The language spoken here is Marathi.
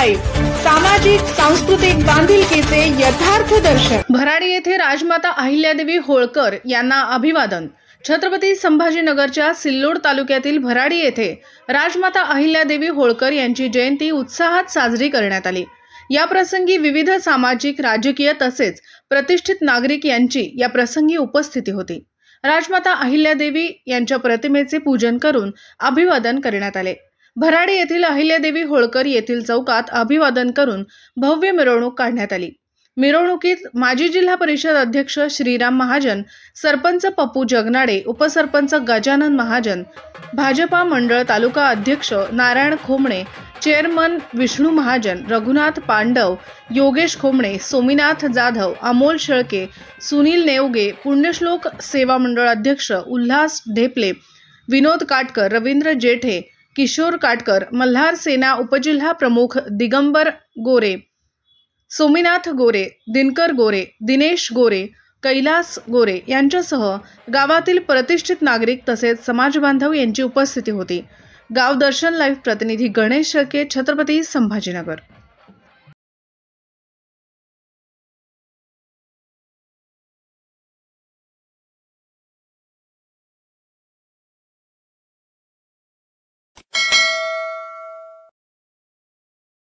लाईव्ह, सामाजिक सांस्कृतिक बांधिलकीचे यथार्थ दर्शन। भराडी येथे राजमाता अहिल्यादेवी होळकर यांना अभिवादन। छत्रपती संभाजीनगरच्या सिल्लोड तालुक्यातील भराडी येथे राजमाता अहिल्यादेवी होळकर यांची जयंती उत्साहात साजरी करण्यात आली। या प्रसंगी विविध सामाजिक, राजकीय तसेच प्रतिष्ठित नागरिक यांची या प्रसंगी उपस्थिती होती। राजमाता अहिल्यादेवी यांच्या प्रतिमेचे पूजन करून अभिवादन करण्यात आले। भराडी येथील अहिल्यादेवी होळकर येथील चौकात अभिवादन करून भव्य मिरवणूक काढण्यात आली। मिरवणुकीत माजी जिल्हा परिषद अध्यक्ष श्रीराम महाजन, सरपंच पप्पू जगनाडे, उपसरपंच गजानन महाजन, भाजपा मंडळ तालुका अध्यक्ष नारायण खोमणे, चेअरमन विष्णू महाजन, रघुनाथ पांडव, योगेश खोमणे, सोमीनाथ जाधव, अमोल शेळके, सुनील नेवगे, पुण्यश्लोक सेवा मंडळ अध्यक्ष उल्हास ढेपले, विनोद काटकर, रवींद्र जेठे, किशोर काटकर, मल्हार सेना उपजिल्हा प्रमुख दिगंबर गोरे, सोमीनाथ गोरे, दिनकर गोरे, दिनेश गोरे, कैलास गोरे यांच्यासह गावातील प्रतिष्ठित नागरिक तसेच समाजबांधव यांची उपस्थिती होती। गाव दर्शन लाईव्ह प्रतिनिधी गणेश शेळके, छत्रपती संभाजीनगर।